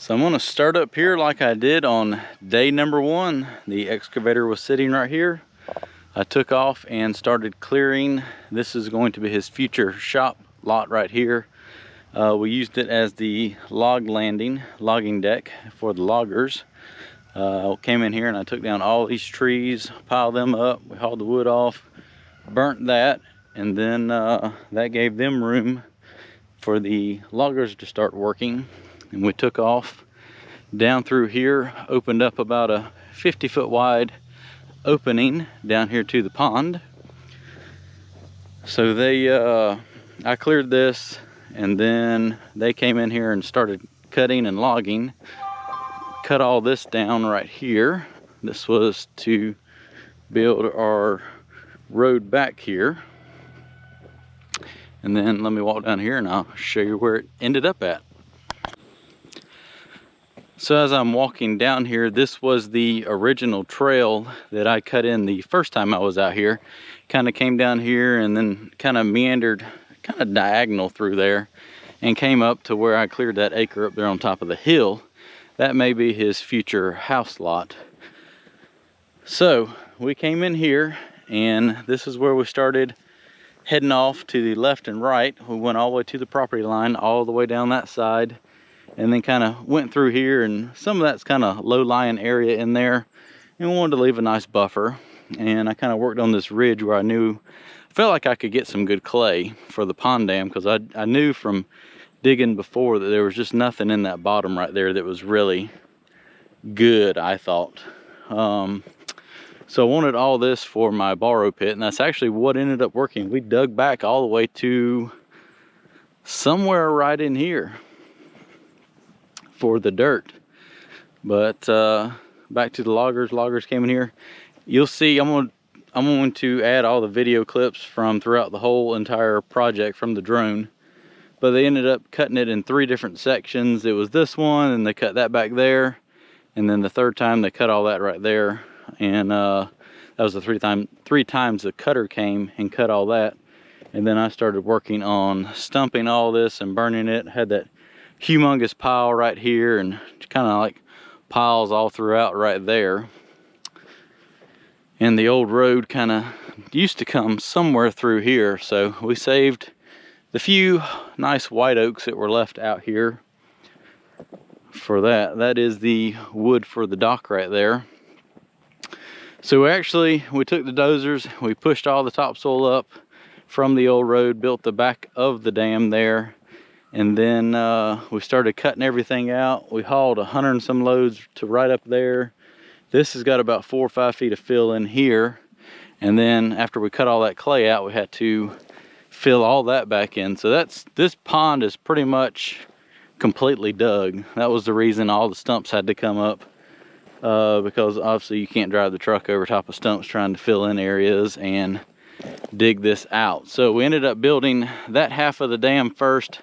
So I'm gonna start up here like I did on day number 1. The excavator was sitting right here. I took off and started clearing. This is going to be his future shop lot right here. We used it as the logging deck for the loggers. Came in here and I took down all these trees, piled them up, we hauled the wood off, burnt that, and then that gave them room for the loggers to start working. And we took off down through here, opened up about a 50-foot wide opening down here to the pond. So I cleared this, and then they came in here and started cutting and logging. Cut all this down right here. This was to build our road back here. And then let me walk down here and I'll show you where it ended up at. So as I'm walking down here, this was the original trail that I cut in the first time I was out here. Kind of came down here and then kind of meandered, kind of diagonal through there, and came up to where I cleared that acre up there on top of the hill. That may be his future house lot. So we came in here, and this is where we started heading off to the left and right. We went all the way to the property line, all the way down that side, and then kind of went through here, and some of that's kind of low-lying area in there, and we wanted to leave a nice buffer. And I kind of worked on this ridge where I felt like I could get some good clay for the pond dam, because I knew from digging before that there was just nothing in that bottom right there that was really good, I thought. So I wanted all this for my borrow pit, and that's actually what ended up working. We dug back all the way to somewhere right in here for the dirt. But back to the loggers came in here. You'll see I'm going to add all the video clips from throughout the whole entire project from the drone. But they ended up cutting it in 3 different sections. It was this one, and they cut that back there, and then the third time they cut all that right there. And that was the 3 times the cutter came and cut all that. And then I started working on stumping all this and burning it. Had that humongous pile right here, and kind of like piles all throughout right there. And the old road kind of used to come somewhere through here, so we saved the few nice white oaks that were left out here for that. That is the wood for the dock right there. So we took the dozers, we pushed all the topsoil up from the old road, built the back of the dam there, and then we started cutting everything out. We hauled 100 and some loads to right up there. This has got about 4 or 5 feet of fill in here, and then after we cut all that clay out, we had to fill all that back in. So this pond is pretty much completely dug. That was the reason all the stumps had to come up, because obviously you can't drive the truck over top of stumps trying to fill in areas and dig this out. So we ended up building that half of the dam first.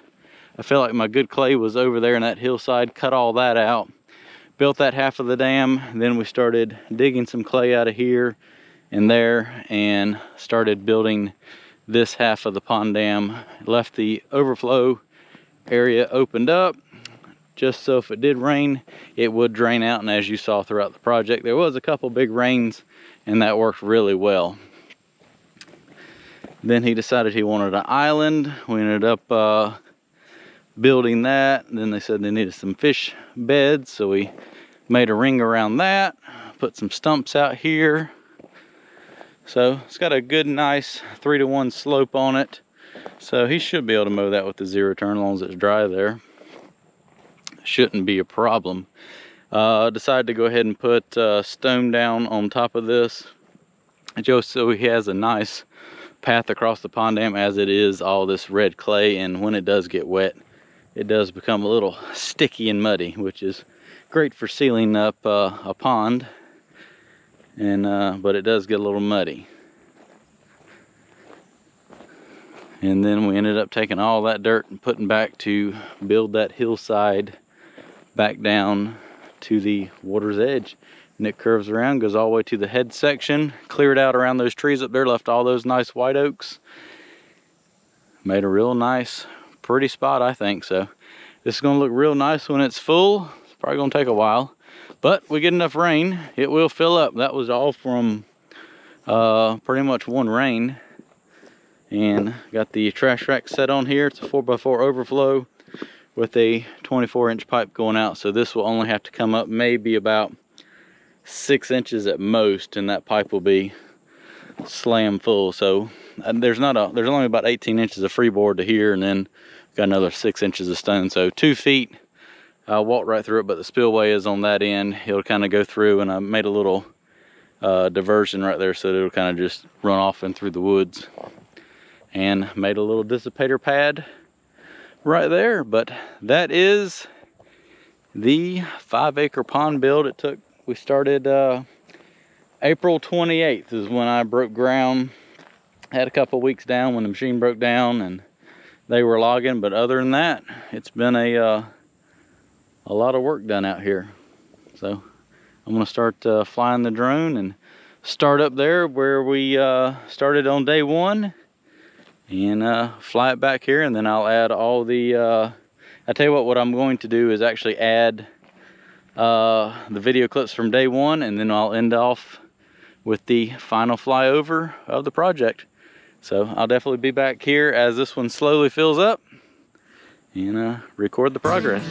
I felt like my good clay was over there in that hillside, cut all that out, built that half of the dam. Then we started digging some clay out of here and there and started building this half of the pond dam. Left the overflow area opened up just so if it did rain, it would drain out. And as you saw throughout the project, there was a couple big rains, and that worked really well. Then he decided he wanted an island. We ended up building that. And then they said they needed some fish beds, so we made a ring around that, put some stumps out here. So it's got a good nice 3-to-1 slope on it, so he should be able to mow that with the 0-turn as long as it's dry there. Shouldn't be a problem. Decided to go ahead and put stone down on top of this just so he has a nice path across the pond dam, as it is all this red clay, and when it does get wet it does become a little sticky and muddy, which is great for sealing up a pond, and but it does get a little muddy. And then we ended up taking all that dirt and putting back to build that hillside back down to the water's edge. And it curves around, goes all the way to the head section, cleared out around those trees up there, left all those nice white oaks. Made a real nice, pretty spot, I think. So this is gonna look real nice when it's full. probably gonna take a while, but we get enough rain, it will fill up. That was all from pretty much one rain. And got the trash rack set on here. It's a 4x4 overflow with a 24-inch pipe going out. So this will only have to come up maybe about 6 inches at most, and that pipe will be slam full. So there's only about 18 inches of freeboard to here, and then got another 6 inches of stone. So 2 feet, I'll walk right through it, but the spillway is on that end. It'll kind of go through, and I made a little diversion right there so that it'll kind of just run off and through the woods. And made a little dissipator pad right there. But that is the 5-acre pond build. We started April 28th is when I broke ground. Had a couple weeks down when the machine broke down and they were logging, but other than that, it's been a lot of work done out here. So I'm gonna start flying the drone and start up there where we started on day 1. And fly it back here, and then I'll add all the I tell you what I'm going to do is actually add the video clips from day 1, and then I'll end off with the final flyover of the project. So I'll definitely be back here as this one slowly fills up and record the progress.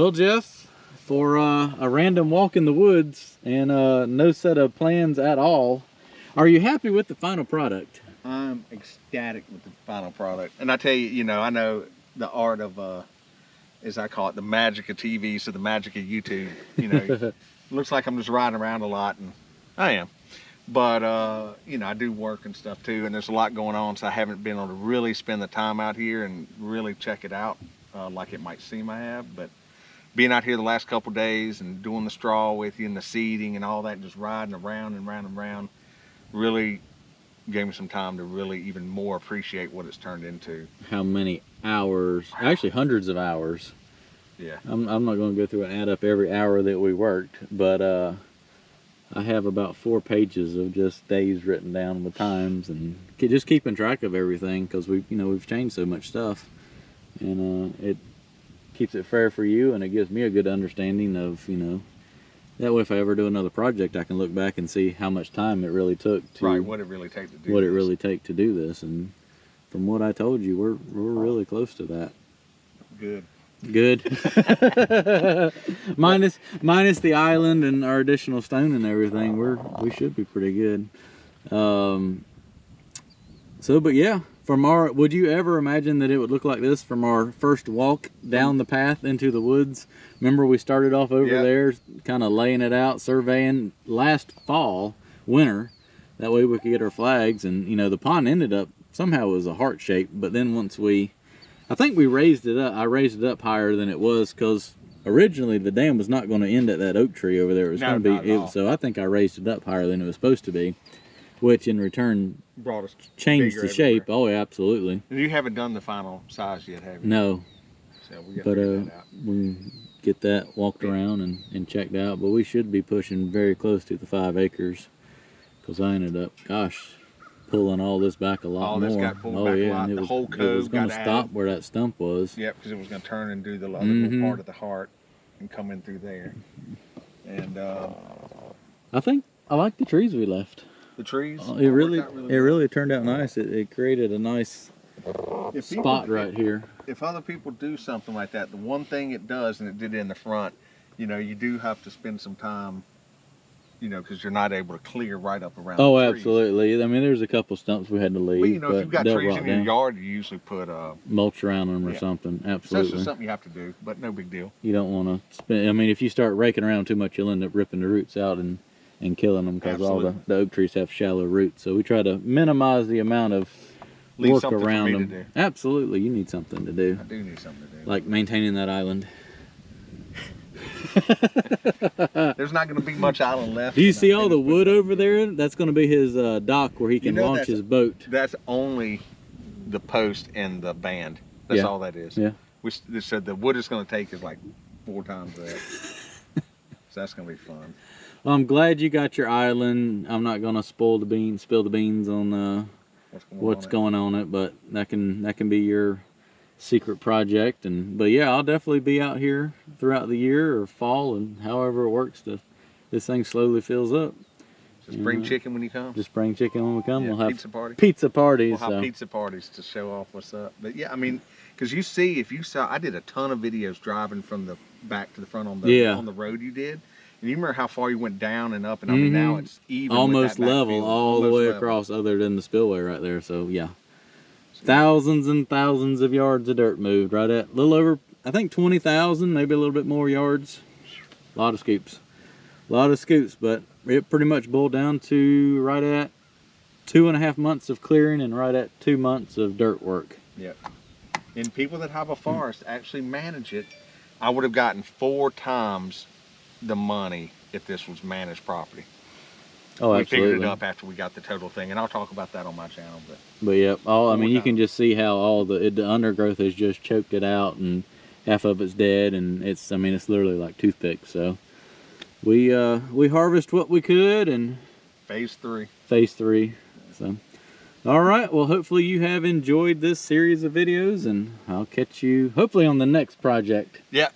Well, Jeff, for a random walk in the woods and no set of plans at all, are you happy with the final product? I'm ecstatic with the final product. And I tell you, you know, I know the art of, as I call it, the magic of TV, so the magic of YouTube. You know, it looks like I'm just riding around a lot, and I am. But, you know, I do work and stuff too, and there's a lot going on, so I haven't been able to really spend the time out here and really check it out like it might seem I have. But being out here the last couple days and doing the straw with you and the seeding and all that, and just riding around and round and round, really gave me some time to really even more appreciate what it's turned into. How many hours, actually hundreds of hours. Yeah. I'm not going to go through and add up every hour that we worked, but I have about 4 pages of just days written down with times and just keeping track of everything, because we've changed so much stuff, and it keeps it fair for you, and it gives me a good understanding of, you know, that way if I ever do another project, I can look back and see how much time it really took to, right, what it really takes to do what this. it really take to do this. And from what I told you, we're really close to that. Good. Good. minus the island and our additional stone and everything, we should be pretty good. But yeah, would you ever imagine that it would look like this from our first walk down the path into the woods? Remember, we started off over there, kind of laying it out, surveying last winter. That way we could get our flags, and you know, the pond ended up somehow it was a heart shape. But then once I think we raised it up. I raised it up higher than it was, because originally the dam was not going to end at that oak tree over there. It was going to be, so I think I raised it up higher than it was supposed to be, which in return brought us changed the shape. Oh, yeah, absolutely. You haven't done the final size yet, have you? No. So we got to figure that out. We get that walked around and checked out, but we should be pushing very close to the 5 acres, because I ended up, gosh, pulling all this back a lot more. All this got pulled back a lot. And the whole cove was going to got stop added. where that stump was. Yep, because it was going to turn and do the other little part of the heart and come in through there. And I think I like the trees we left. the trees. It really turned out nice. It created a nice spot right here. If other people do something like that, the one thing it does, and it did it in the front, you know, you do have to spend some time, you know, because you're not able to clear right up around Oh, the trees. absolutely. I mean, there's a couple stumps we had to leave. But, you know, if you've got trees in your down. yard, you usually put mulch around them or something. So Absolutely. that's just something you have to do, but no big deal. You don't want to spend, I mean, if you start raking around too much, you'll end up ripping the roots out and killing them, because all the oak trees have shallow roots. So we try to minimize the amount of work around them. Absolutely. You need something to do. I do need something to do. Like maintaining that island. There's not going to be much island left. Do you see all the wood over there? That's going to be his dock where he can launch his boat. That's only the post and the band. That's all that is. Yeah. They said the wood it's going to take is like 4 times that. So that's going to be fun. Well, I'm glad you got your island. I'm not going to spill the beans on what's going on it, but that can be your secret project. But yeah, I'll definitely be out here throughout the year or fall, and however it works to this thing slowly fills up. Just bring chicken when you come. Just bring chicken when we come. Yeah, we'll have pizza parties. We'll have pizza parties to show off what's up. But yeah, I mean, because if you saw, I did a ton of videos driving from the back to the front on the road you did. And you remember how far you went down and up, and I mean, now it's even almost level all the way across, other than the spillway right there. So yeah, thousands and thousands of yards of dirt moved, right at a little over, I think 20,000, maybe a little bit more yards. A lot of scoops, but it pretty much boiled down to right at 2.5 months of clearing and right at 2 months of dirt work. Yep. And people that have a forest actually manage it. I would have gotten 4 times the money if this was managed property. Oh, we absolutely. figured it up after we got the total thing, and I'll talk about that on my channel. But yeah, I mean, you can just see how all the undergrowth has just choked it out, and half of it's dead, and it's literally like toothpicks. So we harvest what we could, and phase 3. So all right, well, hopefully you have enjoyed this series of videos, and I'll catch you hopefully on the next project. Yep.